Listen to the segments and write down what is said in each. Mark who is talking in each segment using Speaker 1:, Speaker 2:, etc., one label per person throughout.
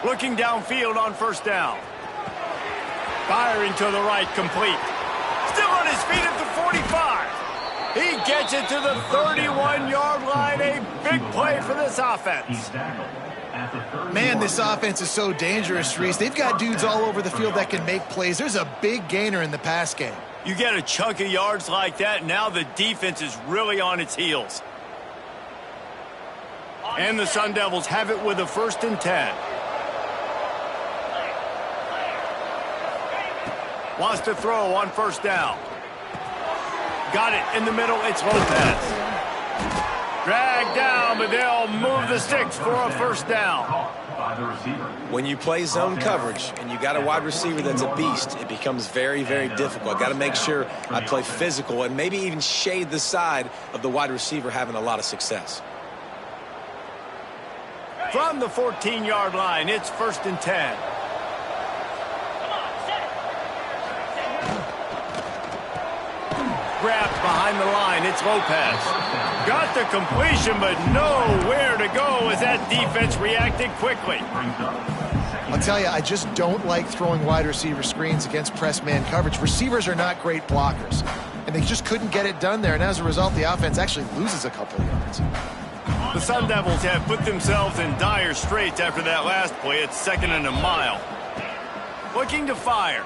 Speaker 1: Looking downfield on first down. Firing to the right, complete. Still on his feet at the 45. He gets it to the 31-yard line. A big play for this offense.
Speaker 2: Man, this offense is so dangerous, Reese. They've got dudes all over the field that can make plays. There's a big gainer in the pass game.
Speaker 1: You get a chunk of yards like that, now the defense is really on its heels. And the Sun Devils have it with a 1st and 10. Wants to throw on first down. Got it in the middle. It's Lopez. Dragged down, but they'll move the sticks for a 1st down.
Speaker 3: When you play zone coverage and you got a wide receiver that's a beast, it becomes very, very difficult. Got to make sure I play physical and maybe even shade the side of the wide receiver having a lot of success.
Speaker 1: From the 14-yard line, it's 1st and 10. Grabbed behind the line, it's Lopez. Got the completion, but nowhere to go as that defense reacted quickly.
Speaker 2: I'll tell you, I just don't like throwing wide receiver screens against press man coverage. Receivers are not great blockers, and they just couldn't get it done there, and as a result, the offense actually loses a couple of yards.
Speaker 1: The Sun Devils have put themselves in dire straits after that last play. It's 2nd and a mile. Looking to fire.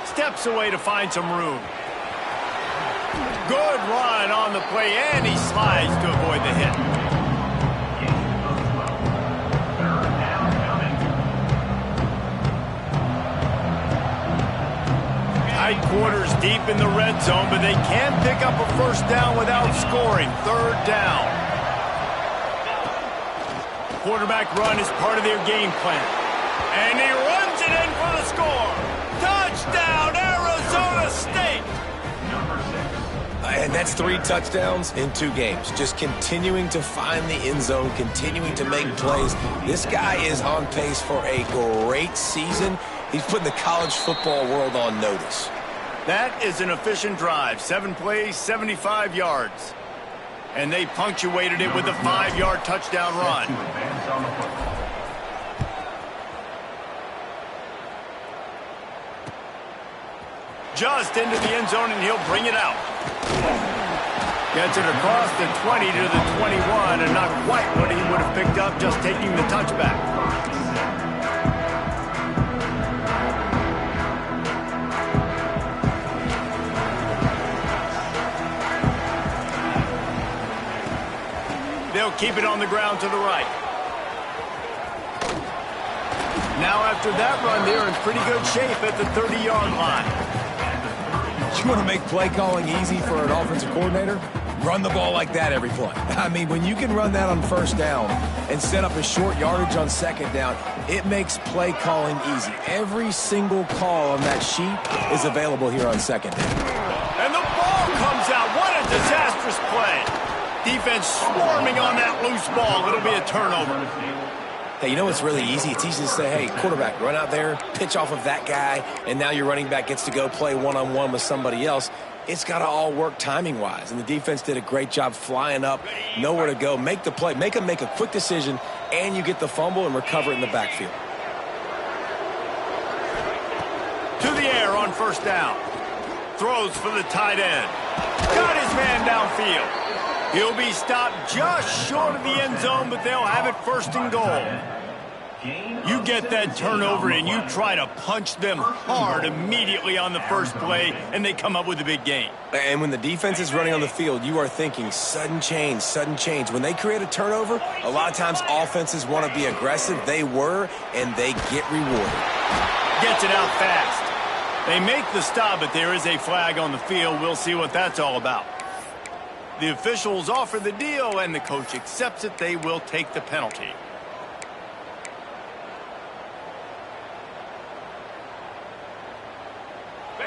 Speaker 1: Steps away to find some room. Good run on the play, and he slides to avoid the hit. Tight quarters deep in the red zone, but they can pick up a 1st down without scoring. 3rd down. Quarterback run is part of their game plan. And he runs it in for the score. Touchdown, Arizona State!
Speaker 3: And that's 3 touchdowns in 2 games. Just continuing to find the end zone, continuing to make plays. This guy is on pace for a great season. He's putting the college football world on notice.
Speaker 1: That is an efficient drive. 7 plays, 75 yards. And they punctuated it with a 5-yard touchdown run. Just into the end zone, and he'll bring it out. Gets it across the 20 to the 21, and not quite what he would have picked up just taking the touchback. They'll keep it on the ground to the right. Now after that run, they're in pretty good shape at the 30-yard line.
Speaker 3: You want to make play calling easy for an offensive coordinator? Run the ball like that every play. I mean, when you can run that on 1st down and set up a short yardage on 2nd down, it makes play calling easy. Every single call on that sheet is available here on 2nd down.
Speaker 1: And the ball comes out. What a disastrous play. Defense swarming on that loose ball. It'll be a turnover.
Speaker 3: Hey, you know what's really easy? It's easy to say, hey, quarterback, run out there, pitch off of that guy, and now your running back gets to go play one-on-one with somebody else. It's got to all work timing-wise, and the defense did a great job flying up, nowhere to go, make the play, make a quick decision, and you get the fumble and recover it in the backfield.
Speaker 1: To the air on 1st down. Throws for the tight end. Got his man downfield. He'll be stopped just short of the end zone, but they'll have it 1st and goal. You get that turnover, and you try to punch them hard immediately on the first play, and they come up with a big gain.
Speaker 3: And when the defense is running on the field, you are thinking sudden change, sudden change. When they create a turnover, a lot of times offenses want to be aggressive. They were, and they get rewarded.
Speaker 1: Gets it out fast. They make the stop, but there is a flag on the field. We'll see what that's all about. The officials offer the deal, and the coach accepts it. They will take the penalty.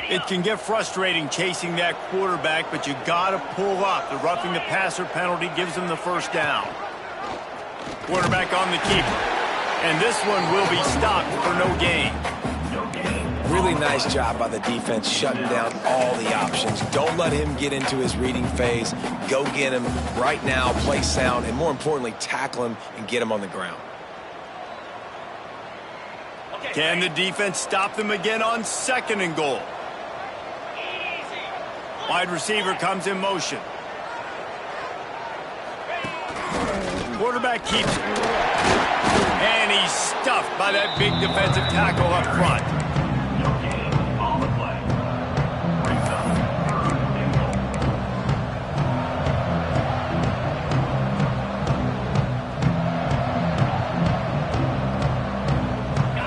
Speaker 1: It can get frustrating chasing that quarterback, but you got to pull up. The roughing the passer penalty gives them the 1st down. Quarterback on the keeper. And this one will be stopped for no gain.
Speaker 3: Really nice job by the defense shutting down all the options. Don't let him get into his reading phase. Go get him right now, play sound, and more importantly, tackle him and get him on the ground.
Speaker 1: Can the defense stop them again on 2nd and goal? Wide receiver comes in motion. Quarterback keeps it. And he's stuffed by that big defensive tackle up front.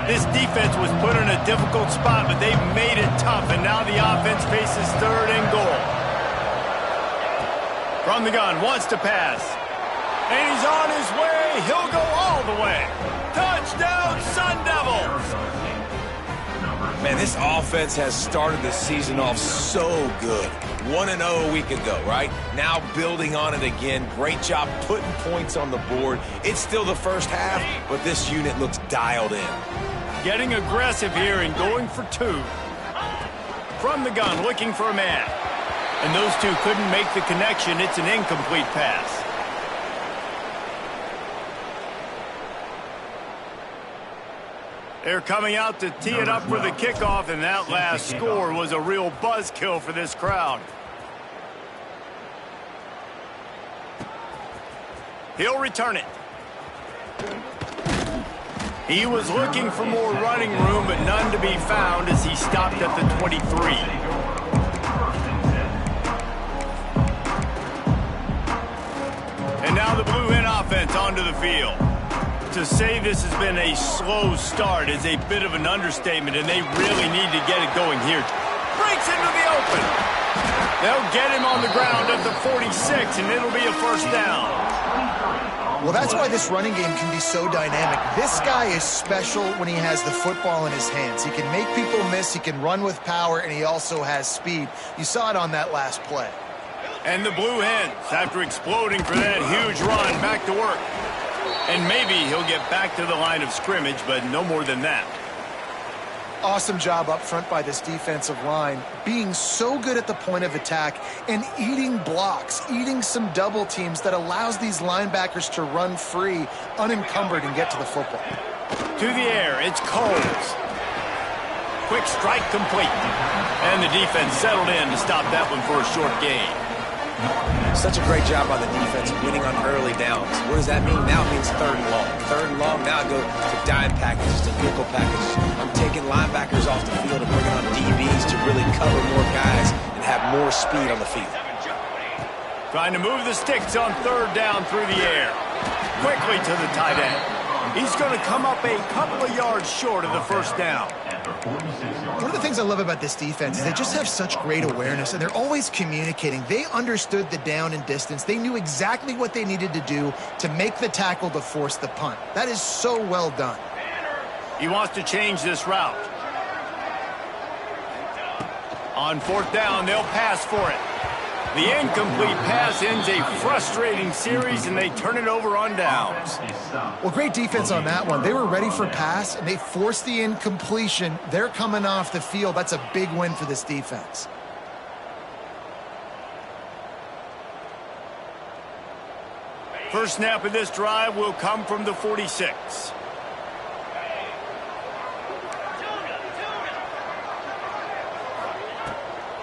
Speaker 1: This defense was put in a difficult spot, but they've made it tough, and now the offense faces 3rd and goal. From the gun, wants to pass. And he's on his way. He'll go all the way. Touchdown, Sun Devils!
Speaker 3: Man, this offense has started the season off so good. 1-0 a week ago, right? Now building on it again. Great job putting points on the board. It's still the first half, but this unit looks dialed in.
Speaker 1: Getting aggressive here and going for 2. From the gun, looking for a man. And those two couldn't make the connection. It's an incomplete pass. They're coming out to tee it up for the kickoff, and that last score was a real buzzkill for this crowd. He'll return it. He was looking for more running room, but none to be found as he stopped at the 23. And now the Blue Hen offense onto the field. To say this has been a slow start is a bit of an understatement, and they really need to get it going here. Breaks into the open. They'll get him on the ground at the 46, and it'll be a 1st down.
Speaker 2: Well, that's why this running game can be so dynamic. This guy is special when he has the football in his hands. He can make people miss, he can run with power, and he also has speed. You saw it on that last play.
Speaker 1: And the Blue Hens, after exploding for that huge run, back to work. And maybe he'll get back to the line of scrimmage, but no more than that.
Speaker 2: Awesome job up front by this defensive line, being so good at the point of attack and eating blocks, eating some double teams that allows these linebackers to run free, unencumbered, and get to the football.
Speaker 1: To the air, it's Coles. Quick strike complete. And the defense settled in to stop that one for a short gain.
Speaker 3: Such a great job by the defense winning on early downs. What does that mean? Now it means 3rd and long. 3rd and long, now I go to dime packages, to nickel packages. I'm taking linebackers off the field and bringing on DBs to really cover more guys and have more speed on the field.
Speaker 1: Trying to move the sticks on 3rd down through the air. Quickly to the tight end. He's going to come up a couple of yards short of the 1st down.
Speaker 2: One of the things I love about this defense is they just have such great awareness, and they're always communicating. They understood the down and distance. They knew exactly what they needed to do to make the tackle to force the punt. That is so well done.
Speaker 1: He wants to change this route. On 4th down, they'll pass for it. The incomplete pass ends a frustrating series, and they turn it over on downs.
Speaker 2: Well, great defense on that one. They were ready for pass, and they forced the incompletion. They're coming off the field. That's a big win for this defense.
Speaker 1: First snap of this drive will come from the 46.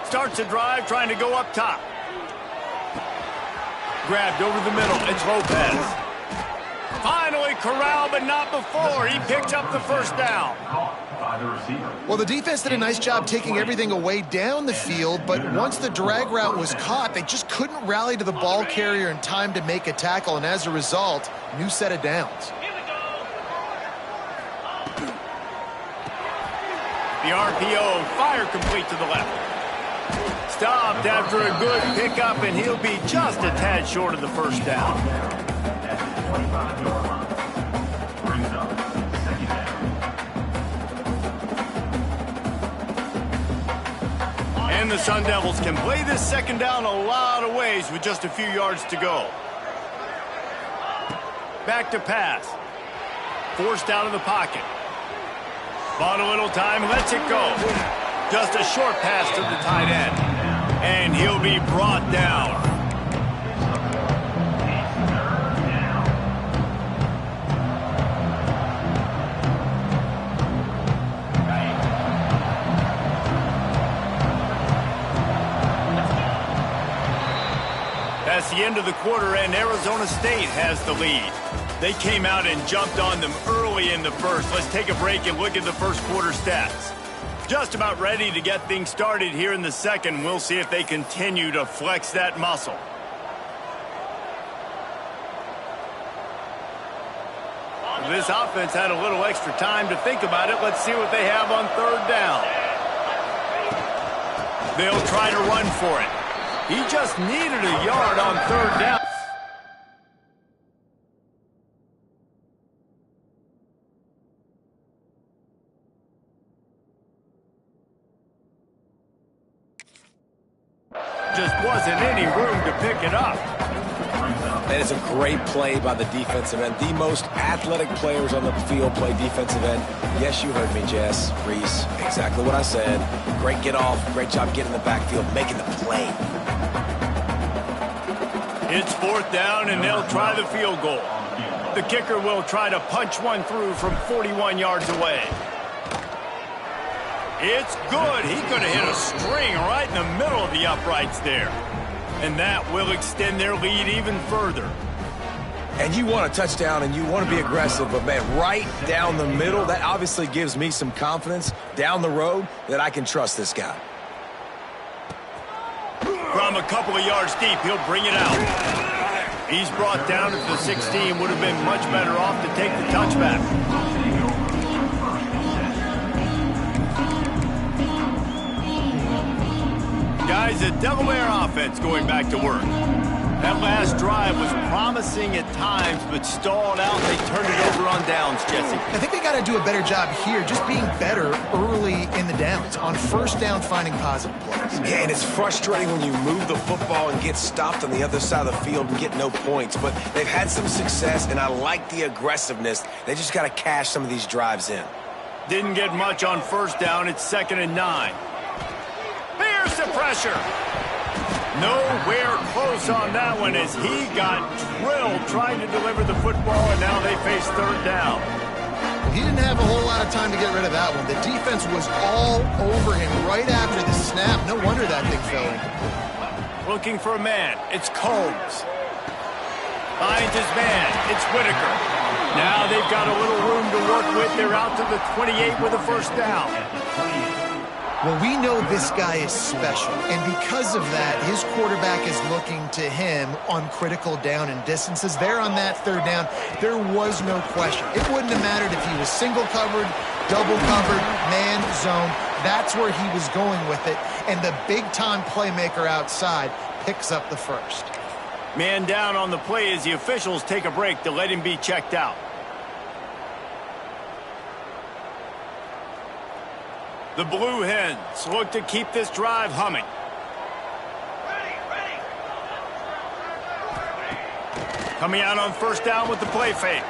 Speaker 1: Starts a drive trying to go up top. Grabbed over the middle. It's Lopez. Finally corralled, but not before. He picks up the 1st down.
Speaker 2: Well, the defense did a nice job taking everything away down the field, but once the drag route was caught, they just couldn't rally to the ball carrier in time to make a tackle, and as a result, new set of downs.
Speaker 1: The RPO, fire complete to the left. Stopped after a good pickup, and he'll be just a tad short of the 1st down. And the Sun Devils can play this 2nd down a lot of ways with just a few yards to go. Back to pass. Forced out of the pocket. Bought a little time, lets it go. Just a short pass to the tight end. And he'll be brought down. end of the quarter, and Arizona State has the lead. They came out and jumped on them early in the first. Let's take a break and look at the first quarter stats. Just about ready to get things started here in the second. We'll see if they continue to flex that muscle. This offense had a little extra time to think about it. Let's see what they have on third down. They'll try to run for it. He just needed a yard on third down. Just wasn't any room to pick it up.
Speaker 3: That is a great play by the defensive end. The most athletic players on the field play defensive end. Yes, you heard me, Jess, Reese. Exactly what I said. Great get off. Great job getting in the backfield, making the play.
Speaker 1: It's fourth down, and they'll try the field goal. The kicker will try to punch one through from 41 yards away. It's good. He could have hit a string right in the middle of the uprights there. And that will extend their lead even further.
Speaker 3: And you want a touchdown and you want to be aggressive, but, man, right down the middle, that obviously gives me some confidence down the road that I can trust this guy.
Speaker 1: From a couple of yards deep, he'll bring it out. He's brought down at the 16. Would have been much better off to take the touchback. Guys, the Delaware offense going back to work. That last drive was promising at times, but stalled out. They turned it over on downs, Jesse.
Speaker 2: I think they got to do a better job here, just being better early in the downs. On first down, finding positive plays.
Speaker 3: Yeah, and it's frustrating when you move the football and get stopped on the other side of the field and get no points. But they've had some success, and I like the aggressiveness. They just got to cash some of these drives in.
Speaker 1: Didn't get much on first down. It's 2nd and 9. There's the pressure. Nowhere close on that one as he got drilled trying to deliver the football, and now they face third down.
Speaker 2: He didn't have a whole lot of time to get rid of that one. The defense was all over him right after the snap. No wonder that thing fell incomplete.
Speaker 1: Looking for a man. It's Combs. Finds his man. It's Whitaker. Now they've got a little room to work with. They're out to the 28 with a first down.
Speaker 2: Well, we know this guy is special, and because of that, his quarterback is looking to him on critical down and distances. There on that third down, there was no question. It wouldn't have mattered if he was single covered, double covered, man zone. That's where he was going with it, and the big-time playmaker outside picks up the first.
Speaker 1: Man down on the play as the officials take a break to let him be checked out. The Blue Hens look to keep this drive humming. Coming out on first down with the play fake.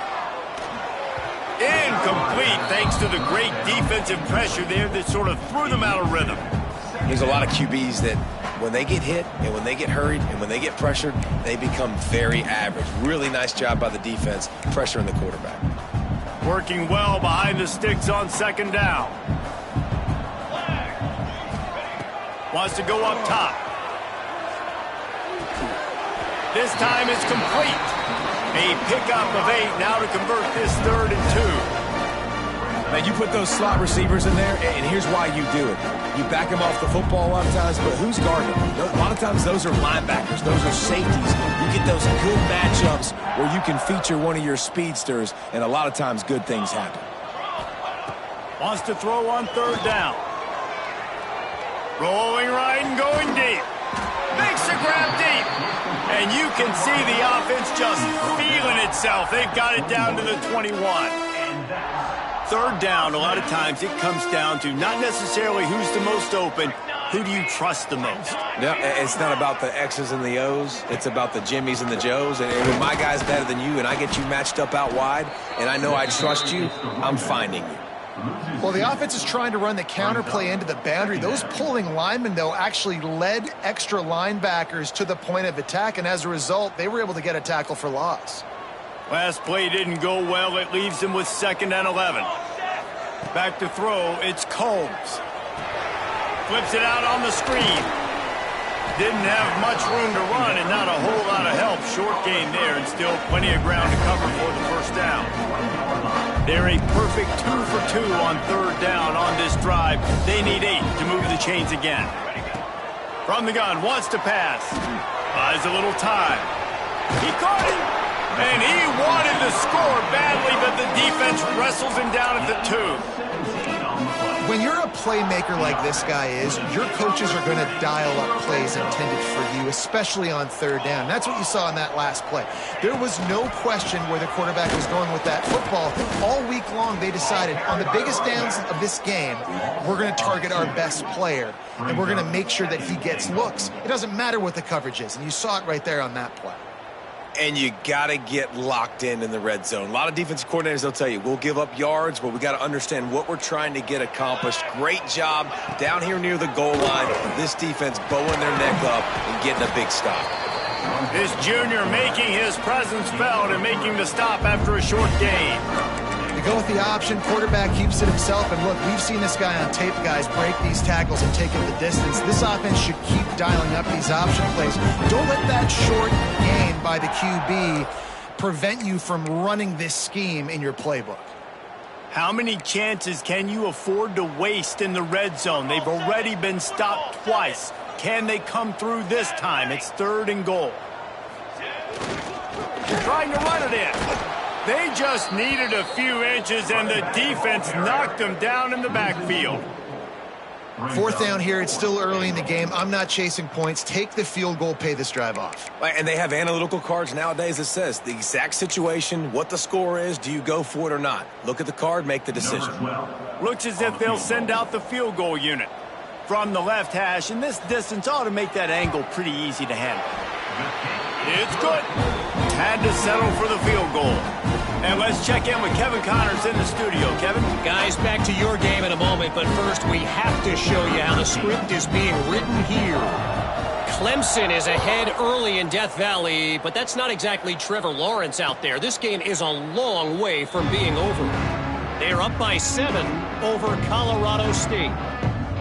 Speaker 1: Incomplete thanks to the great defensive pressure there that sort of threw them out of rhythm.
Speaker 3: There's a lot of QBs that when they get hit and when they get hurried and when they get pressured, they become very average. Really nice job by the defense pressuring the quarterback.
Speaker 1: Working well behind the sticks on second down. Wants to go up top. This time it's complete. A pickup of 8 now to convert this 3rd and 2.
Speaker 3: Man, you put those slot receivers in there, and here's why you do it. You back them off the football a lot of times, but who's guarding them? A lot of times those are linebackers. Those are safeties. You get those good matchups where you can feature one of your speedsters, and a lot of times good things happen.
Speaker 1: Wants to throw on third down. Rolling right and going deep. Makes the grab deep. And you can see the offense just feeling itself. They've got it down to the 21. Third down, a lot of times it comes down to not necessarily who's the most open, who do you trust the most?
Speaker 3: Yeah, it's not about the X's and the O's. It's about the Jimmys and the Joes. And when my guy's better than you and I get you matched up out wide and I know I trust you, I'm finding you.
Speaker 2: Well, the offense is trying to run the counterplay into the boundary. Those pulling linemen, though, actually led extra linebackers to the point of attack, and as a result, they were able to get a tackle for loss.
Speaker 1: Last play didn't go well. It leaves them with 2nd and 11. Back to throw. It's Combs. Flips it out on the screen. Didn't have much room to run and not a whole lot of help. Short gain there and still plenty of ground to cover for the first down. They're a perfect 2 for 2 on third down on this drive. They need 8 to move the chains again. From the gun, wants to pass. Buys a little time. He caught him. And he wanted to score badly, but the defense wrestles him down at the 2.
Speaker 2: When you're a playmaker like this guy is, your coaches are going to dial up plays intended for you, especially on third down. That's what you saw in that last play. There was no question where the quarterback was going with that football. All week long, they decided on the biggest downs of this game, we're going to target our best player, and we're going to make sure that he gets looks. It doesn't matter what the coverage is, and you saw it right there on that play.
Speaker 3: And you got to get locked in the red zone. A lot of defensive coordinators, they'll tell you, we'll give up yards, but we got to understand what we're trying to get accomplished. Great job down here near the goal line. This defense bowing their neck up and getting a big stop.
Speaker 1: This junior making his presence felt and making the stop after a short gain.
Speaker 2: They go with the option. Quarterback keeps it himself. And look, we've seen this guy on tape, guys, break these tackles and take it the distance. This offense should keep dialing up these option plays. Don't let that short gain by the QB prevent you from running this scheme in your playbook.
Speaker 1: How many chances can you afford to waste in the red zone? They've already been stopped twice. Can they come through this time? It's 3rd and goal. Trying to run it in. They just needed a few inches, and the defense knocked them down in the backfield.
Speaker 2: 4th down here. It's still early in the game. I'm not chasing points. Take the field goal, pay this drive off.
Speaker 3: And they have analytical cards nowadays that says the exact situation, what the score is, do you go for it or not? Look at the card, make the decision.
Speaker 1: Looks as if they'll send out the field goal unit. From the left hash, and this distance ought to make that angle pretty easy to handle. It's good. Had to settle for the field goal. And let's check in with Kevin Connors in the studio. Kevin?
Speaker 4: Guys, back to your game in a moment, but first we have to show you how the script is being written here. Clemson is ahead early in Death Valley, but that's not exactly Trevor Lawrence out there. This game is a long way from being over. They're up by 7 over Colorado State.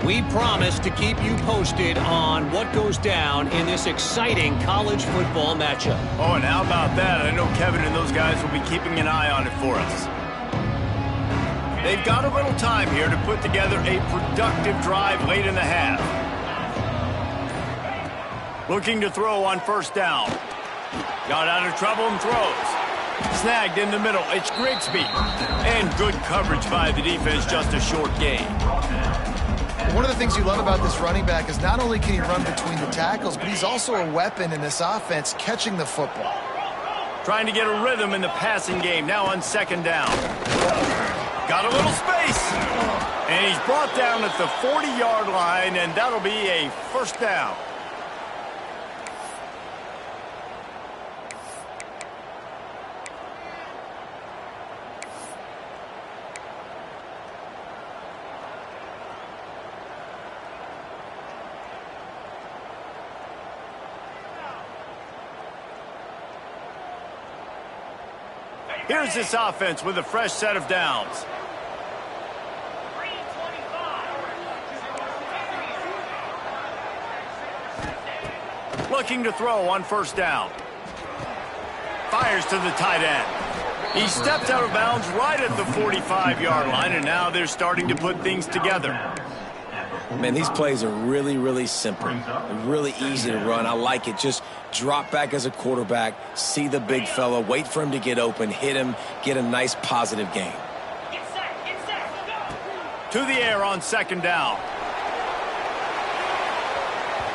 Speaker 4: We promise to keep you posted on what goes down in this exciting college football matchup.
Speaker 1: Oh, and how about that? I know Kevin and those guys will be keeping an eye on it for us. They've got a little time here to put together a productive drive late in the half. Looking to throw on 1st down. Got out of trouble and throws. Snagged in the middle. It's Grigsby. And good coverage by the defense, just a short gain.
Speaker 2: One of the things you love about this running back is not only can he run between the tackles, but he's also a weapon in this offense, catching the football.
Speaker 1: Trying to get a rhythm in the passing game, now on 2nd down. Got a little space. And he's brought down at the 40-yard line, and that'll be a 1st down. Here's this offense with a fresh set of downs. Looking to throw on 1st down. Fires to the tight end. He steps out of bounds right at the 45-yard line, and now they're starting to put things together.
Speaker 3: Man, these plays are really, really simple. Really easy to run. I like it. Just drop back as a quarterback, see the big fella, wait for him to get open, hit him, get a nice positive gain.
Speaker 1: To the air on 2nd down.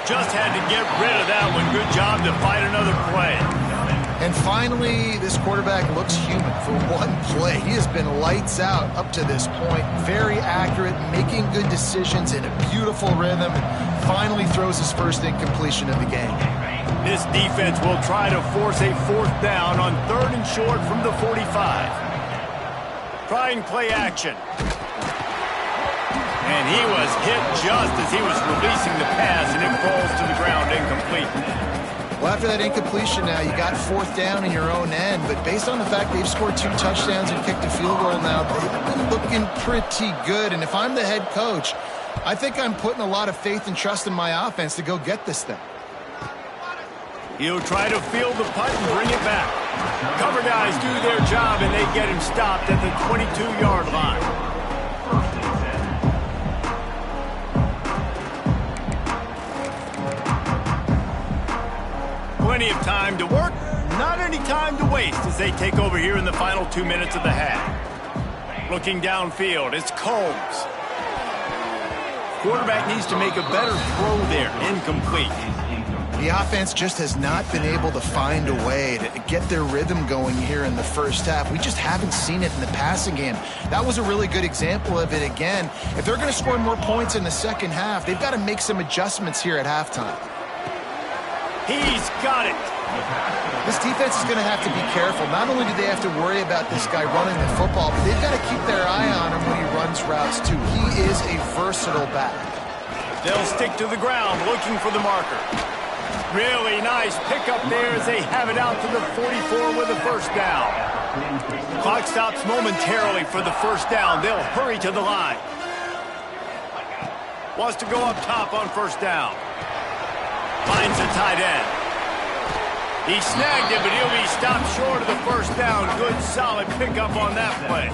Speaker 1: Just had to get rid of that one. Good job to fight another play.
Speaker 2: And finally, this quarterback looks human for one play. He has been lights out up to this point. Very accurate, making good decisions in a beautiful rhythm, and finally throws his first incompletion of the game.
Speaker 1: This defense will try to force a 4th down on 3rd and short from the 45. Trying play action. And he was hit just as he was releasing the pass, and it falls to the ground incomplete.
Speaker 2: Well, after that incompletion now, you got 4th down in your own end, but based on the fact they've scored 2 touchdowns and kicked a field goal now, they've been looking pretty good. And if I'm the head coach, I think I'm putting a lot of faith and trust in my offense to go get this thing.
Speaker 1: He'll try to field the punt and bring it back. Cover guys do their job, and they get him stopped at the 22-yard line. Plenty of time to work, not any time to waste as they take over here in the final 2 minutes of the half. Looking downfield, it's Combs. Quarterback needs to make a better throw there, incomplete.
Speaker 2: The offense just has not been able to find a way to get their rhythm going here in the first half. We just haven't seen it in the passing game. That was a really good example of it again. If they're going to score more points in the second half, they've got to make some adjustments here at halftime.
Speaker 1: He's got it.
Speaker 2: This defense is going to have to be careful. Not only do they have to worry about this guy running the football, but they've got to keep their eye on him when he runs routes too. He is a versatile back.
Speaker 1: They'll stick to the ground looking for the marker. Really nice pickup there as they have it out to the 44 with a first down. Clock stops momentarily for the first down. They'll hurry to the line. Wants to go up top on first down. Finds a tight end. He snagged it, but he'll be stopped short of the first down. Good, solid pickup on that play.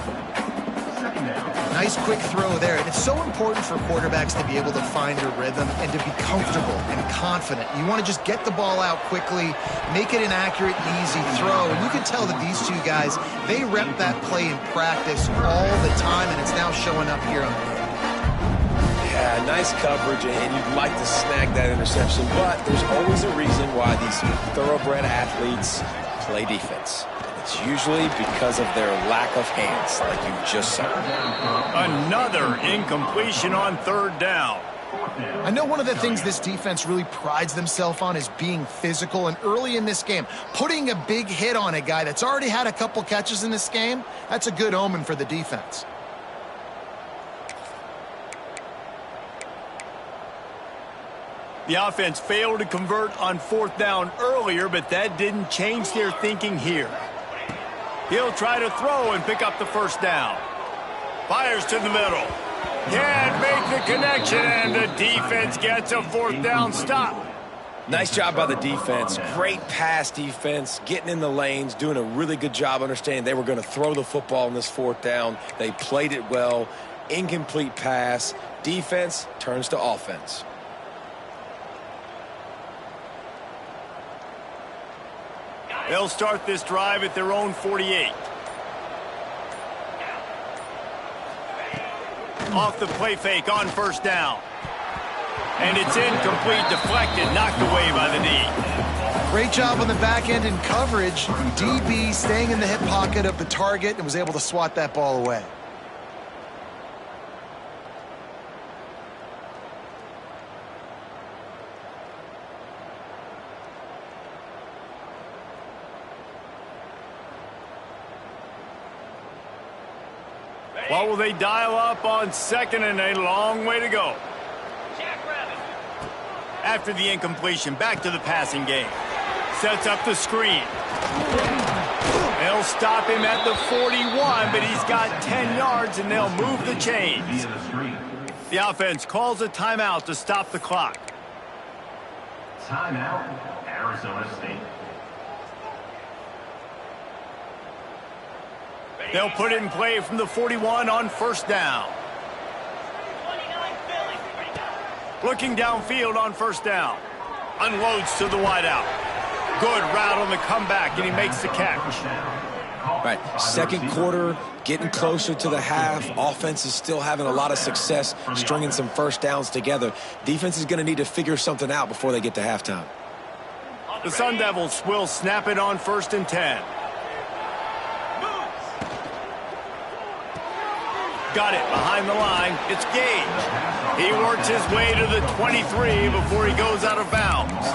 Speaker 2: Nice quick throw there. And it's so important for quarterbacks to be able to find a rhythm and to be comfortable and confident. You want to just get the ball out quickly, make it an accurate and easy throw. And you can tell that these two guys, they rep that play in practice all the time, and it's now showing up here on the field.
Speaker 3: Yeah, nice coverage, and you'd like to snag that interception, but there's always a reason why these thoroughbred athletes play defense. It's usually because of their lack of hands, like you just saw.
Speaker 1: Another incompletion on third down.
Speaker 2: I know one of the things this defense really prides themselves on is being physical, and early in this game, putting a big hit on a guy that's already had a couple catches in this game, that's a good omen for the defense.
Speaker 1: The offense failed to convert on fourth down earlier, but that didn't change their thinking here. He'll try to throw and pick up the first down. Fires to the middle. Can't make the connection, and the defense gets a fourth down stop.
Speaker 3: Nice job by the defense. Great pass defense, getting in the lanes, doing a really good job understanding they were going to throw the football in this fourth down. They played it well. Incomplete pass. Defense turns to offense.
Speaker 1: They'll start this drive at their own 48. Off the play fake on first down. And it's incomplete, deflected, knocked away by the knee.
Speaker 2: Great job on the back end in coverage. DB staying in the hip pocket of the target and was able to swat that ball away.
Speaker 1: What will they dial up on second, and a long way to go? After the incompletion, back to the passing game. Sets up the screen. They'll stop him at the 41, but he's got 10 yards, and they'll move the chains. The offense calls a timeout to stop the clock.
Speaker 5: Timeout, Arizona State.
Speaker 1: They'll put it in play from the 41 on first down. Looking downfield on first down. Unloads to the wideout. Good route on the comeback, and he makes the catch.
Speaker 3: Right, second quarter, getting closer to the half. Offense is still having a lot of success stringing some first downs together. Defense is going to need to figure something out before they get to halftime.
Speaker 1: The Sun Devils will snap it on 1st and 10. Got it behind the line. It's Gage. He works his way to the 23 before he goes out of bounds.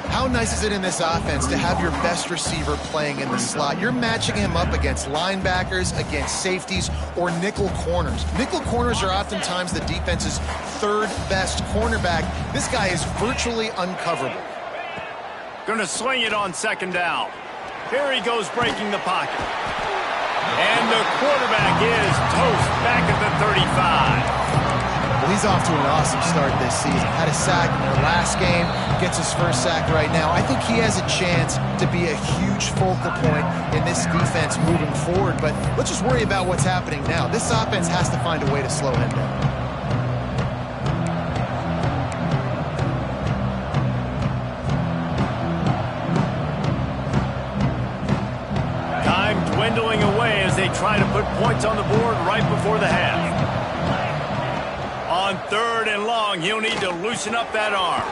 Speaker 2: How nice is it in this offense to have your best receiver playing in the slot? You're matching him up against linebackers, against safeties, or nickel corners. Nickel corners are oftentimes the defense's third best cornerback. This guy is virtually uncoverable.
Speaker 1: Going to sling it on second down. Here he goes breaking the pocket. And the quarterback is toast back at the 35.
Speaker 2: Well, He's off to an awesome start this season. Had a sack in their last game, gets his first sack right now. I think he has a chance to be a huge focal point in this defense moving forward, but let's just worry about what's happening now. This offense has to find a way to slow him down.
Speaker 1: Dwindling away as they try to put points on the board right before the half. On 3rd and long, he'll need to loosen up that arm.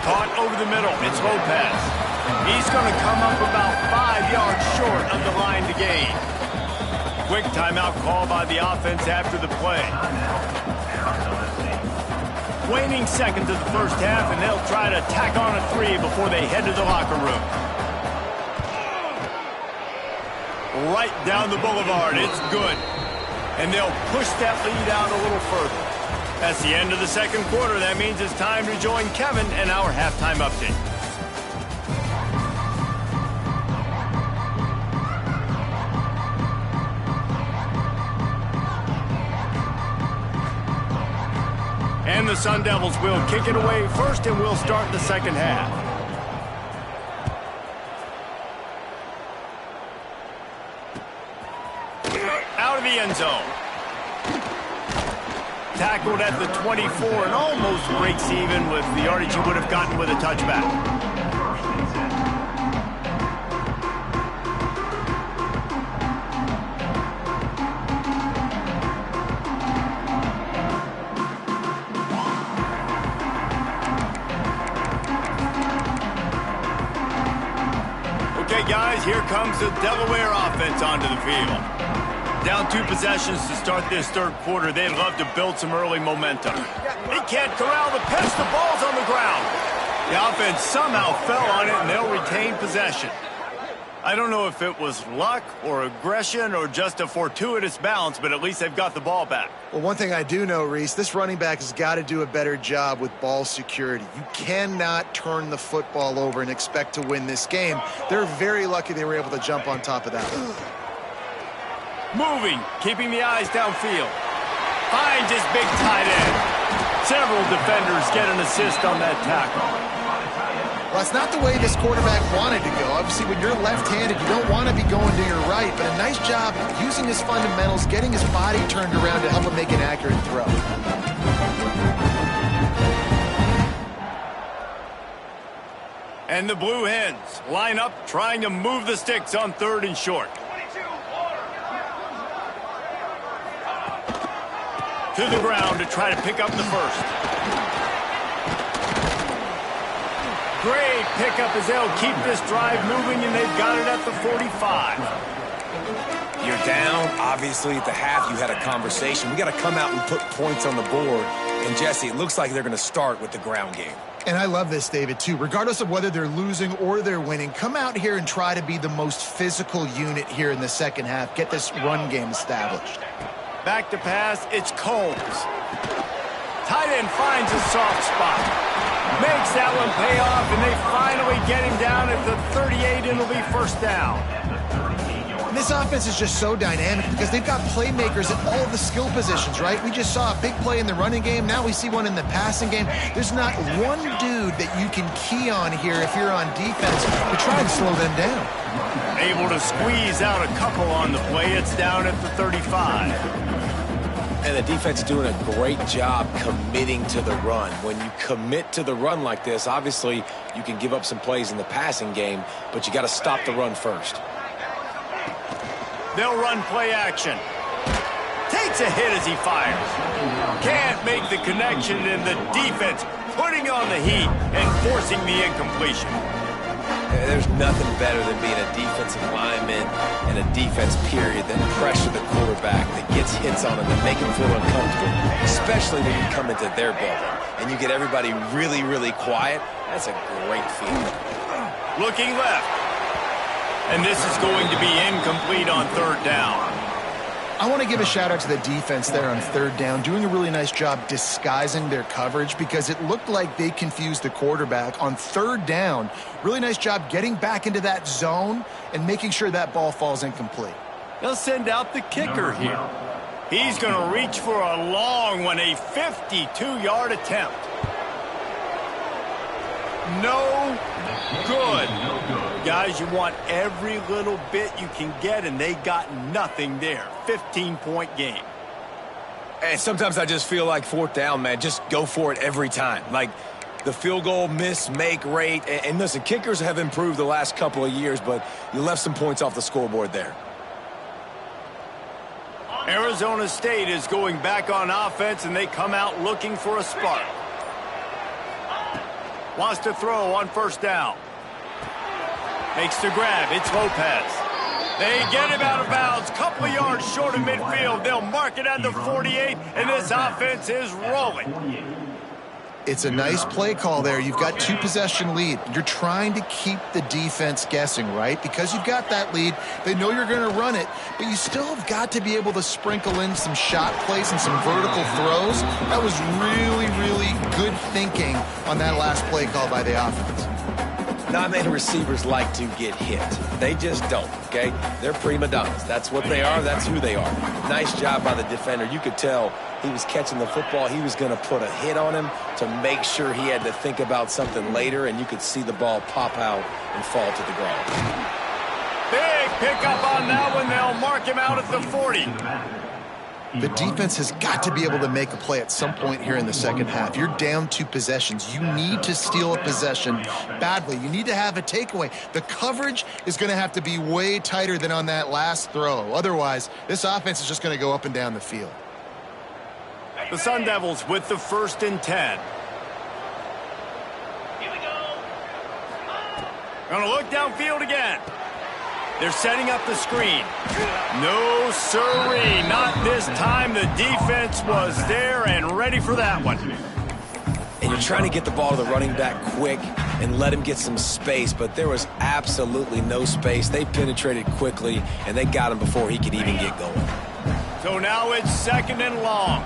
Speaker 1: Caught over the middle. It's Lopez. He's going to come up about 5 yards short of the line to gain. Quick timeout call by the offense after the play. Waning seconds of the first half, and they'll try to tack on a 3 before they head to the locker room. Right down the boulevard. It's good. And they'll push that lead out a little further. That's the end of the second quarter. That means it's time to join Kevin and our halftime update. And the Sun Devils will kick it away first, and we'll start the second half. Out of the end zone. Tackled at the 24 and almost breaks even with the yardage he would have gotten with a touchback. Okay, guys, here comes the Delaware offense onto the field. Down 2 possessions to start this third quarter. They'd love to build some early momentum. They can't corral the pitch. The ball's on the ground. The offense somehow fell on it, and they'll retain possession. I don't know if it was luck or aggression or just a fortuitous bounce, but at least they've got the ball back.
Speaker 2: Well, one thing I do know, Reese, this running back has got to do a better job with ball security. You cannot turn the football over and expect to win this game. They're very lucky they were able to jump on top of that one.
Speaker 1: Moving, keeping the eyes downfield. Finds his big tight end. Several defenders get an assist on that tackle.
Speaker 2: Well, that's not the way this quarterback wanted to go. Obviously, when you're left-handed, you don't want to be going to your right, but a nice job using his fundamentals, getting his body turned around to help him make an accurate throw.
Speaker 1: And the Blue Hens line up, trying to move the sticks on 3rd and short. To the ground to try to pick up the first. Great pickup as they'll keep this drive moving, and they've got it at the 45.
Speaker 3: You're down. Obviously, at the half, you had a conversation. We got to come out and put points on the board. And, Jesse, it looks like they're going to start with the ground game.
Speaker 2: And I love this, David, too. Regardless of whether they're losing or they're winning, come out here and try to be the most physical unit here in the second half. Get this run game established.
Speaker 1: Back to pass, it's Combs. Tight end finds a soft spot. Makes that one pay off, and they finally get him down at the 38, and it'll be first down.
Speaker 2: And this offense is just so dynamic because they've got playmakers at all the skill positions, right? We just saw a big play in the running game. Now we see one in the passing game. There's not one dude that you can key on here if you're on defense to try and slow them down.
Speaker 1: Able to squeeze out a couple on the play. It's down at the 35.
Speaker 3: And the defense is doing a great job committing to the run. When you commit to the run like this, obviously you can give up some plays in the passing game, but you got to stop the run first.
Speaker 1: They'll run play action. Takes a hit as he fires. Can't make the connection, and the defense putting on the heat and forcing the incompletion.
Speaker 3: There's nothing better than being a defensive lineman and a defense period that pressure the quarterback, that gets hits on him, that make him feel uncomfortable, especially when you come into their building and you get everybody really, really quiet. That's a great feeling.
Speaker 1: Looking left. And this is going to be incomplete on 3rd down.
Speaker 2: I want to give a shout out to the defense there on 3rd down, doing a really nice job disguising their coverage because it looked like they confused the quarterback on 3rd down. Really nice job getting back into that zone and making sure that ball falls incomplete.
Speaker 1: They'll send out the kicker here. He's going to reach for a long one, a 52-yard attempt. No good. Guys, you want every little bit you can get, and they got nothing there. 15-point game.
Speaker 3: And sometimes I just feel like fourth down, man, just go for it every time. Like the field goal miss-make rate. And listen, kickers have improved the last couple of years, but you left some points off the scoreboard there.
Speaker 1: Arizona State is going back on offense, and they come out looking for a spark. Wants to throw on first down. Makes the grab. It's Lopez. They get him out of bounds. Couple of yards short of midfield. They'll mark it at the 48, and this offense is rolling.
Speaker 2: It's a nice play call there. You've got 2-possession lead. You're trying to keep the defense guessing, right? Because you've got that lead, they know you're going to run it, but you still have got to be able to sprinkle in some shot plays and some vertical throws. That was really, really good thinking on that last play call by the offense.
Speaker 3: Not many receivers like to get hit. They just don't, okay? They're prima donnas. That's what they are. That's who they are. Nice job by the defender. You could tell he was catching the football. He was going to put a hit on him to make sure he had to think about something later, and you could see the ball pop out and fall to the ground.
Speaker 1: Big pickup on that one. They'll mark him out at the 40.
Speaker 2: The defense has got to be able to make a play at some point here in the second half. You're down 2 possessions. You need to steal a possession badly. You need to have a takeaway. The coverage is going to have to be way tighter than on that last throw. Otherwise, this offense is just going to go up and down the field.
Speaker 1: The Sun Devils with the 1st and 10.
Speaker 5: Here we go.
Speaker 1: Going to look downfield again. They're setting up the screen. No, sirree, not this time. The defense was there and ready for that one.
Speaker 3: And you're trying to get the ball to the running back quick and let him get some space, but there was absolutely no space. They penetrated quickly, and they got him before he could even get going.
Speaker 1: So now it's 2nd and long.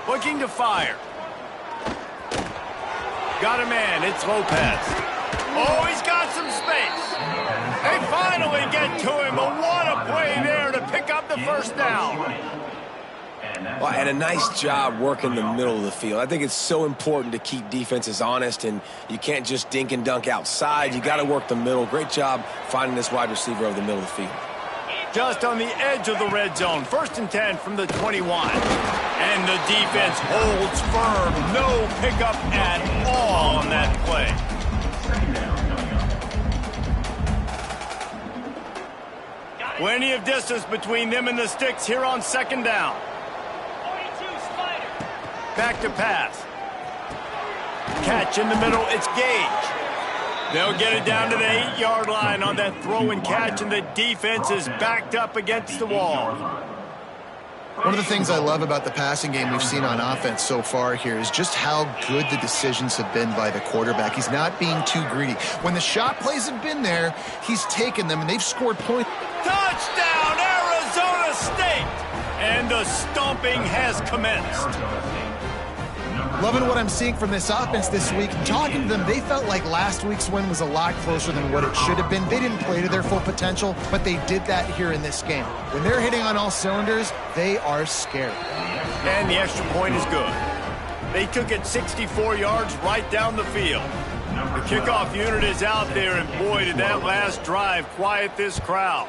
Speaker 1: Looking to fire. Got a man. It's Lopez. Oh, he's got some space. They finally get to him. But what a play there to pick up the first down.
Speaker 3: Well, and a nice job working the middle of the field. I think it's so important to keep defenses honest, and you can't just dink and dunk outside. You got to work the middle. Great job finding this wide receiver over the middle of the field.
Speaker 1: Just on the edge of the red zone. 1st and 10 from the 21. And the defense holds firm. No pickup at all on that play. Plenty of distance between them and the sticks here on 2nd down. Back to pass. Catch in the middle. It's Gage. They'll get it down to the 8-yard line on that throw and catch, and the defense is backed up against the wall.
Speaker 2: One of the things I love about the passing game we've seen on offense so far here is just how good the decisions have been by the quarterback. He's not being too greedy. When the shot plays have been there, he's taken them, and they've scored points.
Speaker 1: Touchdown, Arizona State! And the stomping has commenced.
Speaker 2: Loving what I'm seeing from this offense this week. Talking to them, they felt like last week's win was a lot closer than what it should have been. They didn't play to their full potential, but they did that here in this game. When they're hitting on all cylinders, they are scary.
Speaker 1: And the extra point is good. They took it 64 yards right down the field. The kickoff unit is out there, and boy, did that last drive quiet this crowd.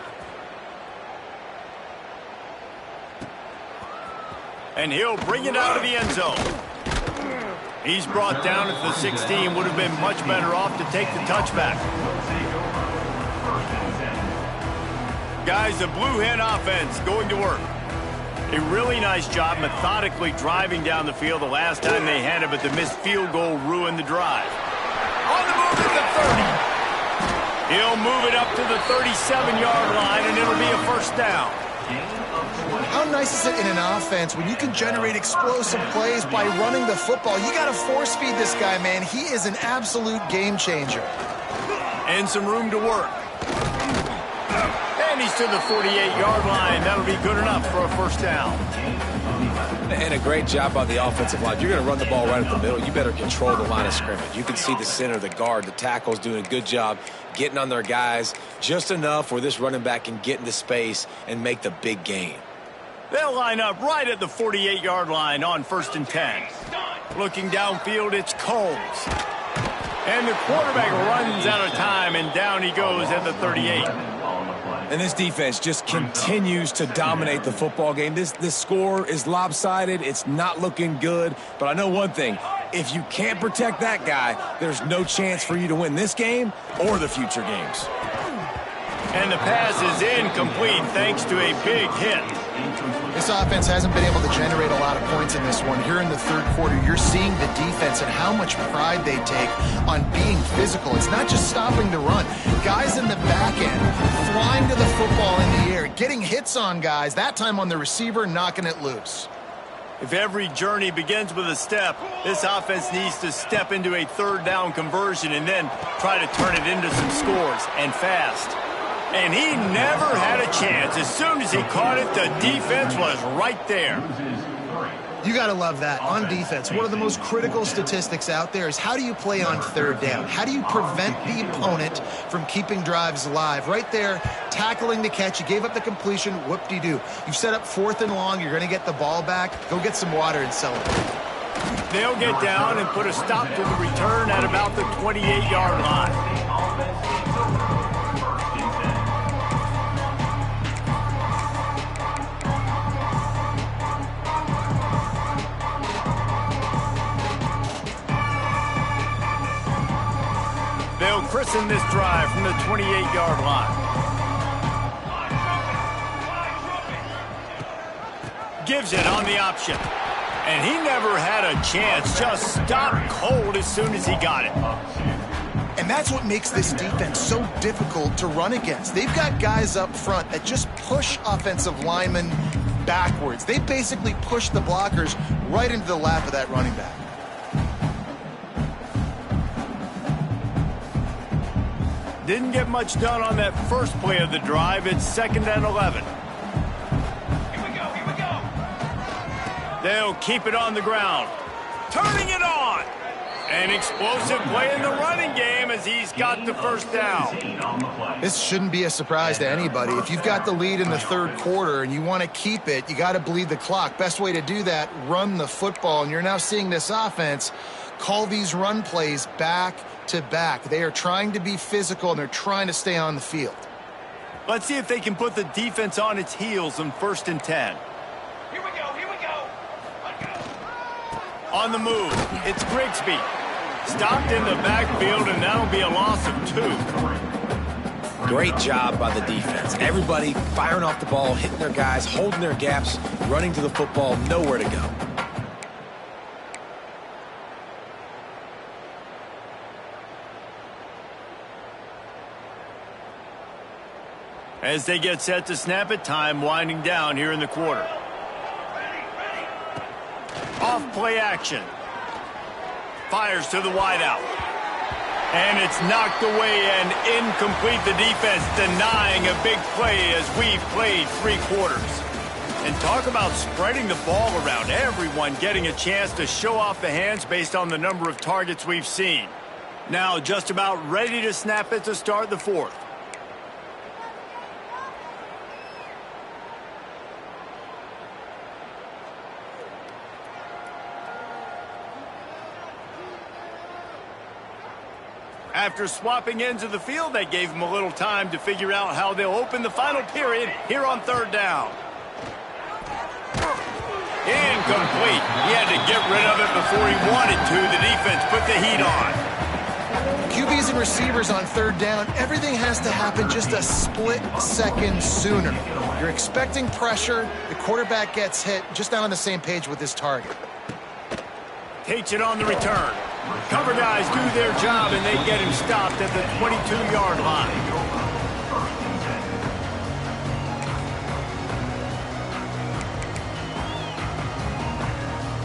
Speaker 1: And he'll bring it out of the end zone. He's brought down at the 16. Would have been much better off to take the touchback. Guys, the Blue Hen offense going to work. A really nice job methodically driving down the field the last time they had it, but the missed field goal ruined the drive. On the move at the 30. He'll move it up to the 37-yard line, and it'll be a 1st down.
Speaker 2: How nice is it in an offense when you can generate explosive plays by running the football? You got to force feed this guy, man. He is an absolute game changer.
Speaker 1: And some room to work. And And he's to the 48-yard line. That'll be good enough for a first down.
Speaker 3: And a great job by the offensive line. If you're going to run the ball right at the middle, you better control the line of scrimmage. You can see the center, the guard, the tackles doing a good job getting on their guys just enough where this running back can get into space and make the big gain.
Speaker 1: They'll line up right at the 48-yard line on 1st and 10. Looking downfield, it's Combs. And the quarterback runs out of time, and down he goes at the 38.
Speaker 3: And this defense just continues to dominate the football game. This score is lopsided. It's not looking good. But I know one thing. If you can't protect that guy, there's no chance for you to win this game or the future games.
Speaker 1: And the pass is incomplete thanks to a big hit.
Speaker 2: This offense hasn't been able to generate a lot of points in this one. Here in the third quarter, you're seeing the defense and how much pride they take on being physical. It's not just stopping the run. Guys in the back end flying to the football in the air, getting hits on guys, that time on the receiver, knocking it loose.
Speaker 1: If every journey begins with a step, this offense needs to step into a third down conversion and then try to turn it into some scores, and fast. And he never had a chance. As soon as he caught it, the defense was right there.
Speaker 2: You got to love that. On defense, one of the most critical statistics out there is how do you play on third down? How do you prevent the opponent from keeping drives alive? Right there, tackling the catch. You gave up the completion. Whoop-de-doo. You've set up 4th and long. You're going to get the ball back. Go get some water and celebrate.
Speaker 1: They'll get down and put a stop to the return at about the 28-yard line. They'll christen this drive from the 28-yard line. Gives it on the option. And he never had a chance. Just stopped cold as soon as he got it.
Speaker 2: And that's what makes this defense so difficult to run against. They've got guys up front that just push offensive linemen backwards. They basically push the blockers right into the lap of that running back.
Speaker 1: Didn't get much done on that first play of the drive. It's 2nd and 11. Here we go. They'll keep it on the ground. Turning it on. An explosive play in the running game as he's got the first down.
Speaker 2: This shouldn't be a surprise to anybody. If you've got the lead in the third quarter and you want to keep it, you got to bleed the clock. Best way to do that, run the football. And you're now seeing this offense call these run plays back to back. They are trying to be physical, and they're trying to stay on the field.
Speaker 1: Let's see if they can put the defense on its heels on 1st and 10. Here we go. On the move, it's Grigsby. Stopped in the backfield, and that'll be a loss of 2.
Speaker 3: Great job by the defense. Everybody firing off the ball, hitting their guys, holding their gaps, running to the football, nowhere to go.
Speaker 1: As they get set to snap it, time winding down here in the quarter. Off play action. Fires to the wideout. And it's knocked away and incomplete. The defense denying a big play as we've played 3 quarters. And talk about spreading the ball around. Everyone getting a chance to show off the hands based on the number of targets we've seen. Now just about ready to snap it to start the 4th. After swapping ends of the field, they gave them a little time to figure out how they'll open the final period here on 3rd down. Incomplete. He had to get rid of it before he wanted to. The defense put the heat on.
Speaker 2: QBs and receivers on 3rd down, everything has to happen just a split second sooner. You're expecting pressure. The quarterback gets hit, just not on the same page with his target.
Speaker 1: Takes it on the return. Cover guys do their job, and they get him stopped at the 22-yard line.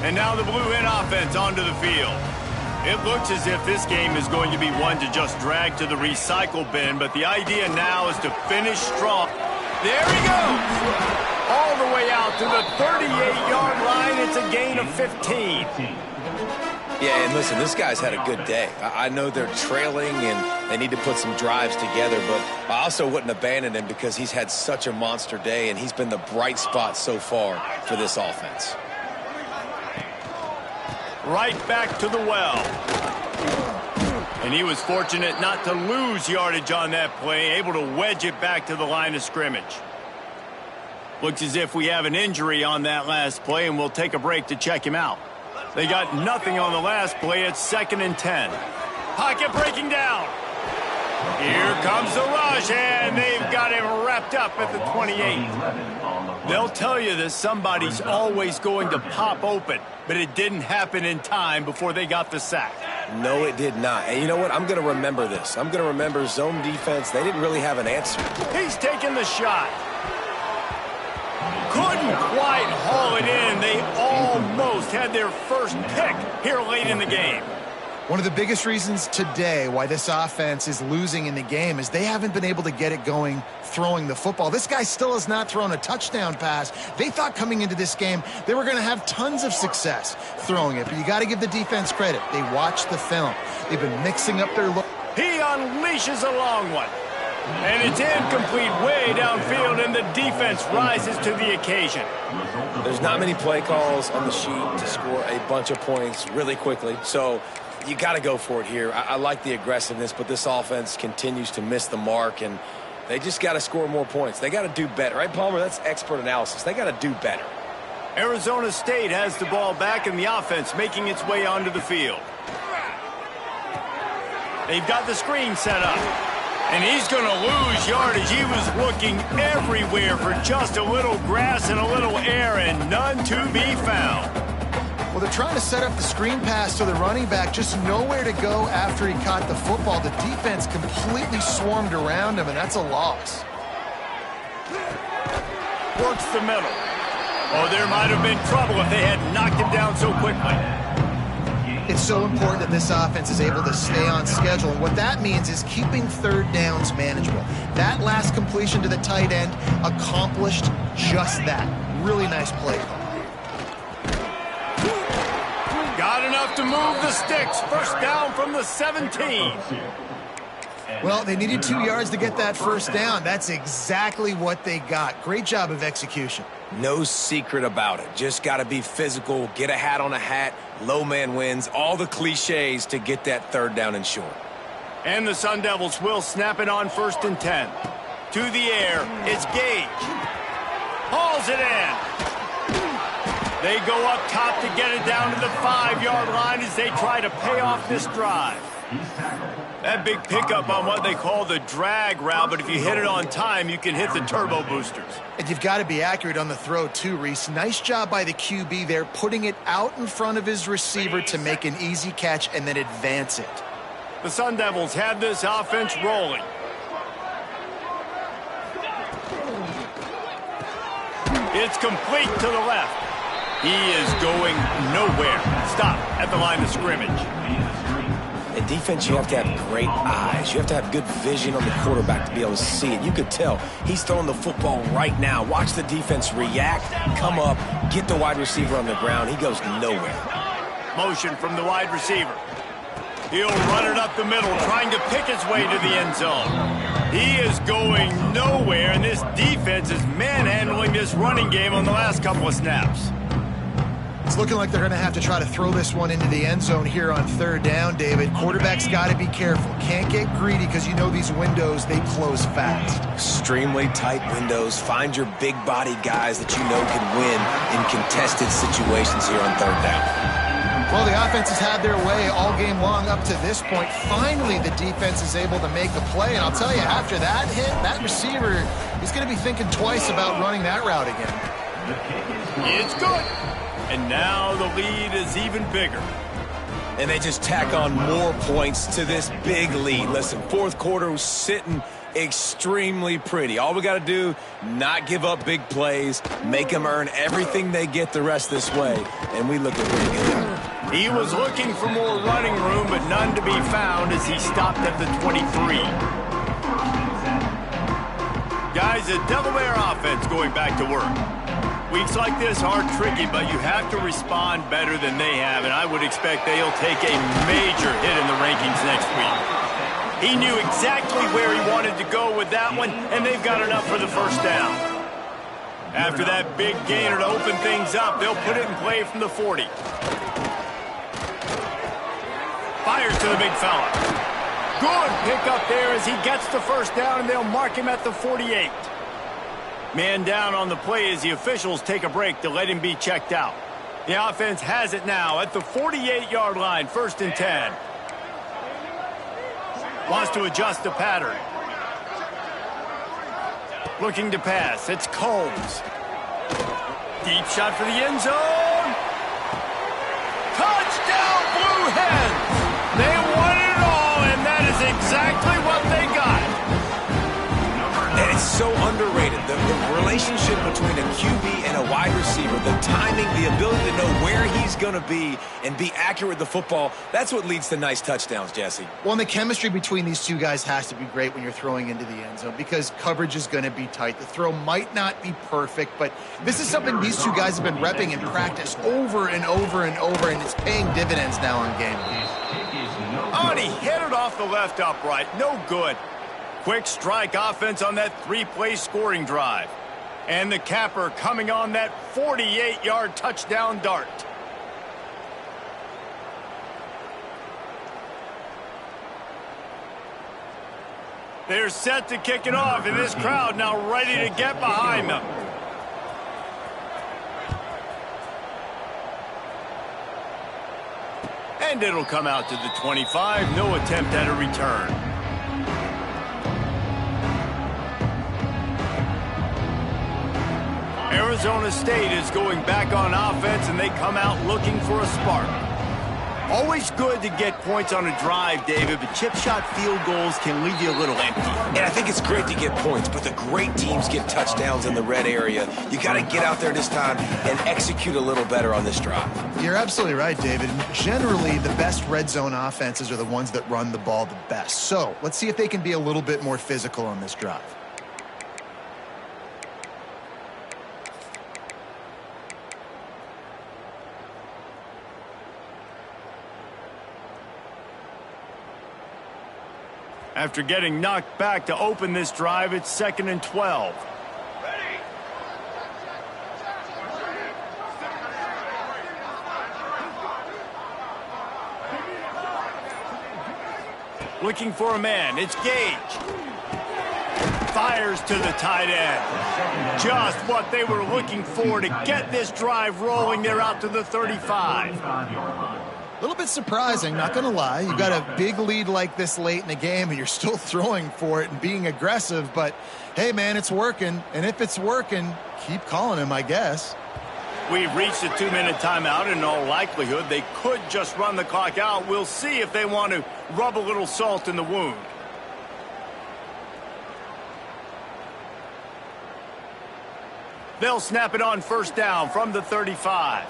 Speaker 1: And now the Blue Hen offense onto the field. It looks as if this game is going to be one to just drag to the recycle bin, but the idea now is to finish strong There he goes. All the way out to the 38-yard line. It's a gain of 15.
Speaker 3: Yeah, and listen, this guy's had a good day. I know they're trailing and they need to put some drives together, but I also wouldn't abandon him because he's had such a monster day, and he's been the bright spot so far for this offense.
Speaker 1: Right back to the well. And he was fortunate not to lose yardage on that play, able to wedge it back to the line of scrimmage. Looks as if we have an injury on that last play, and we'll take a break to check him out. They got nothing on the last play. It's 2nd and 10. Pocket breaking down. Here comes the rush, and they've got him wrapped up at the 28. They'll tell you that somebody's always going to pop open, but it didn't happen in time before they got the sack.
Speaker 3: No, it did not. And you know what? I'm going to remember this. I'm going to remember zone defense. They didn't really have an answer.
Speaker 1: He's taking the shot. Couldn't quite haul it in. They almost had their first pick here late in the game.
Speaker 2: One of the biggest reasons today why this offense is losing in the game is they haven't been able to get it going throwing the football. This guy still has not thrown a touchdown pass. They thought coming into this game they were going to have tons of success throwing it, but you got to give the defense credit. They watched the film. They've been mixing up their look.
Speaker 1: He unleashes a long one. And it's incomplete way downfield, and the defense rises to the occasion.
Speaker 3: There's not many play calls on the sheet to score a bunch of points really quickly, so you got to go for it here. I like the aggressiveness, but this offense continues to miss the mark, and they just got to score more points. They got to do better. Right, Palmer? That's expert analysis. They got to do better.
Speaker 1: Arizona State has the ball back, and the offense making its way onto the field. They've got the screen set up. And he's going to lose yardage. He was looking everywhere for just a little grass and a little air, and none to be found.
Speaker 2: Well, they're trying to set up the screen pass to the running back, just nowhere to go after he caught the football. The defense completely swarmed around him, and that's a loss.
Speaker 1: Works the middle. Oh, there might have been trouble if they had knocked him down so quickly.
Speaker 2: It's so important that this offense is able to stay on schedule, and what that means is keeping third downs manageable. That last completion to the tight end accomplished just that. Really nice play.
Speaker 1: Got enough to move the sticks. First down from the 17.
Speaker 2: Well, they needed 2 yards to get that first down. That's exactly what they got. Great job of execution.
Speaker 3: No secret about it. Just got to be physical, get a hat on a hat, low man wins, all the cliches to get that third down and short.
Speaker 1: And the Sun Devils will snap it on 1st and 10. To the air, it's Gage. Hauls it in. They go up top to get it down to the 5-yard line as they try to pay off this drive. That big pickup on what they call the drag route, but if you hit it on time, you can hit the turbo boosters.
Speaker 2: And you've got to be accurate on the throw too, Reese. Nice job by the QB there, putting it out in front of his receiver to make an easy catch and then advance it.
Speaker 1: The Sun Devils have this offense rolling. It's complete to the left. He is going nowhere. Stop at the line of scrimmage.
Speaker 3: In defense, you have to have great eyes. You have to have good vision on the quarterback to be able to see it. You could tell he's throwing the football right now. Watch the defense react, come up, get the wide receiver on the ground. He goes nowhere.
Speaker 1: Motion from the wide receiver. He'll run it up the middle, trying to pick his way to the end zone. He is going nowhere, and this defense is manhandling this running game on the last couple of snaps.
Speaker 2: It's looking like they're going to have to try to throw this one into the end zone here on third down, David. Quarterback's got to be careful. Can't get greedy because you know these windows, they close fast.
Speaker 3: Extremely tight windows. Find your big-bodied guys that you know can win in contested situations here on third down.
Speaker 2: Well, the offense has had their way all game long up to this point. Finally, the defense is able to make a play. And I'll tell you, after that hit, that receiver, he's going to be thinking twice about running that route again.
Speaker 1: It's good. And now the lead is even bigger.
Speaker 3: And they just tack on more points to this big lead. Listen, fourth quarter was sitting extremely pretty. All we got to do, not give up big plays, make them earn everything they get the rest this way, and we look at pretty good.
Speaker 1: He was looking for more running room, but none to be found as he stopped at the 23. Guys, the Devil Bear offense going back to work. Weeks like this are tricky, but you have to respond better than they have, and I would expect they'll take a major hit in the rankings next week. He knew exactly where he wanted to go with that one, and they've got enough for the first down. After that big gainer to open things up, they'll put it in play from the 40. Fires to the big fella. Good pickup there as he gets the first down, and they'll mark him at the 48. Man down on the play as the officials take a break to let him be checked out. The offense has it now at the 48-yard line, 1st and 10. Wants to adjust the pattern. Looking to pass. It's Combs. Deep shot for the end zone. Touchdown, Blue Hens! They won it all, and that is exactly what they got.
Speaker 3: And it's so underrated. The relationship between a QB and a wide receiver, the timing, the ability to know where he's going to be and be accurate with the football, that's what leads to nice touchdowns, Jesse.
Speaker 2: Well, and the chemistry between these two guys has to be great when you're throwing into the end zone because coverage is going to be tight. The throw might not be perfect, but this is something these two guys have been repping in practice over and over and over, and it's paying dividends now on game day.
Speaker 1: Oh, and he hit it off the left upright. No good. Quick strike offense on that 3-play scoring drive. And the capper coming on that 48-yard touchdown dart. They're set to kick it off, and this crowd now ready to get behind them. And it'll come out to the 25. No attempt at a return. Arizona State is going back on offense, and they come out looking for a spark. Always good to get points on a drive, David, but chip shot field goals can leave you a little empty.
Speaker 3: And I think it's great to get points, but the great teams get touchdowns in the red area. You got to get out there this time and execute a little better on this drive.
Speaker 2: You're absolutely right, David. Generally, the best red zone offenses are the ones that run the ball the best. So let's see if they can be a little bit more physical on this drive.
Speaker 1: After getting knocked back to open this drive, it's 2nd and 12. Looking for a man. It's Gage. Fires to the tight end. Just what they were looking for to get this drive rolling. They're out to the 35.
Speaker 2: A little bit surprising, not going to lie. You've got a big lead like this late in the game, and you're still throwing for it and being aggressive. But, hey, man, it's working. And if it's working, keep calling him, I guess.
Speaker 1: We've reached a 2-minute timeout. In all likelihood, they could just run the clock out. We'll see if they want to rub a little salt in the wound. They'll snap it on 1st down from the 35.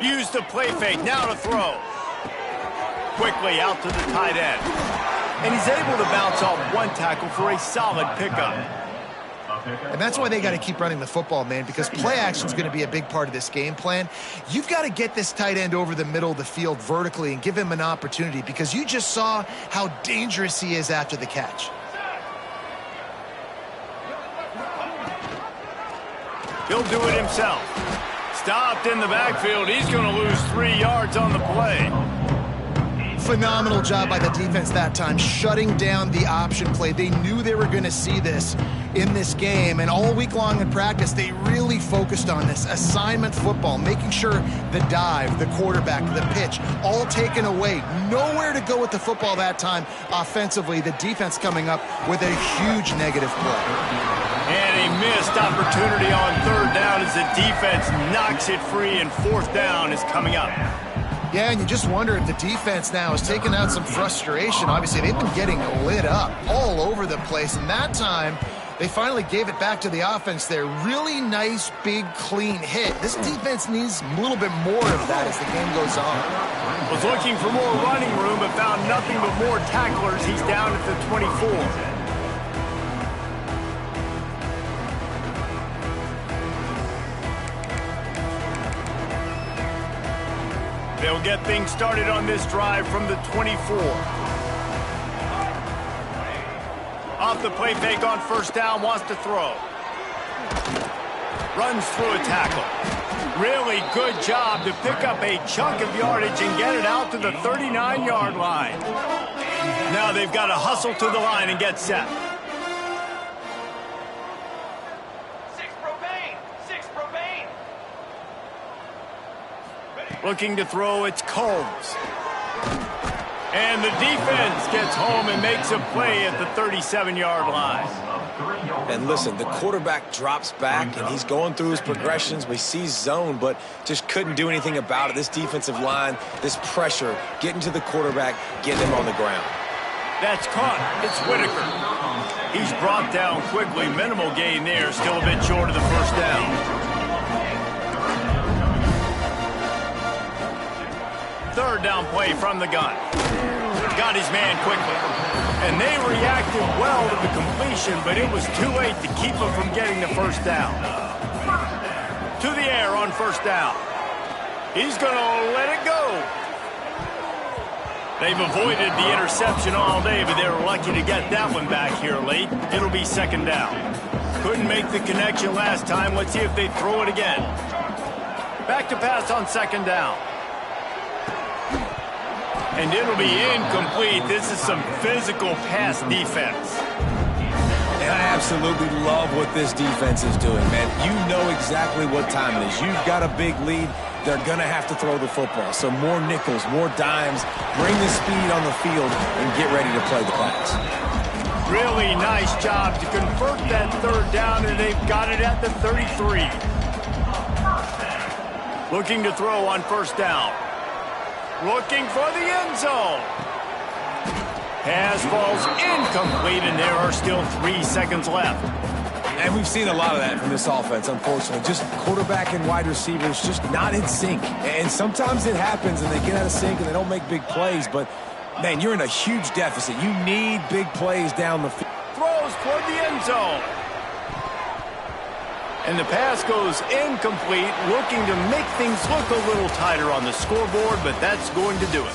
Speaker 1: Use the play fake, now to throw. Quickly out to the tight end. And he's able to bounce off one tackle for a solid pickup.
Speaker 2: And that's why they got to keep running the football, man, because play action is going to be a big part of this game plan. You've got to get this tight end over the middle of the field vertically and give him an opportunity because you just saw how dangerous he is after the catch.
Speaker 1: He'll do it himself. Stopped in the backfield. He's going to lose 3 yards on the play.
Speaker 2: Phenomenal job by the defense that time, shutting down the option play. They knew they were going to see this in this game, and all week long in practice, they really focused on this assignment football, making sure the dive, the quarterback, the pitch, all taken away. Nowhere to go with the football that time offensively. The defense coming up with a huge negative play.
Speaker 1: And a missed opportunity on 3rd down as the defense knocks it free, and 4th down is coming up.
Speaker 2: Yeah, and you just wonder if the defense now is taking out some frustration. Obviously, they've been getting lit up all over the place, and that time they finally gave it back to the offense there. Really nice, big, clean hit. This defense needs a little bit more of that as the game goes on.
Speaker 1: Was looking for more running room, but found nothing but more tacklers. He's down at the 24. They'll get things started on this drive from the 24. Off the play fake on first down, wants to throw. Runs through a tackle. Really good job to pick up a chunk of yardage and get it out to the 39-yard line. Now they've got to hustle to the line and get set. Looking to throw, it's Combs. And the defense gets home and makes a play at the 37-yard line.
Speaker 3: And listen, the quarterback drops back, and he's going through his progressions. We see zone, but just couldn't do anything about it. This defensive line, this pressure, getting to the quarterback, getting him on the ground.
Speaker 1: That's caught. It's Whitaker. He's brought down quickly. Minimal gain there. Still a bit short of the first down. Third down play from the gun. Got his man quickly. And they reacted well to the completion, but it was too late to keep him from getting the first down. To the air on first down. He's going to let it go. They've avoided the interception all day, but they were lucky to get that one back here late. It'll be second down. Couldn't make the connection last time. Let's see if they throw it again. Back to pass on second down. And it'll be incomplete. This is some physical pass defense.
Speaker 3: And I absolutely love what this defense is doing, man. You know exactly what time it is. You've got a big lead. They're going to have to throw the football. So more nickels, more dimes. Bring the speed on the field and get ready to play the pass.
Speaker 1: Really nice job to convert that third down, and they've got it at the 33. Looking to throw on first down. Looking for the end zone. Pass falls incomplete, and there are still 3 seconds left.
Speaker 3: And we've seen a lot of that from this offense, unfortunately. Just quarterback and wide receivers just not in sync. And sometimes it happens, and they get out of sync, and they don't make big plays. But, man, you're in a huge deficit. You need big plays down the field.
Speaker 1: Throws toward the end zone. And the pass goes incomplete, looking to make things look a little tighter on the scoreboard, but that's going to do it.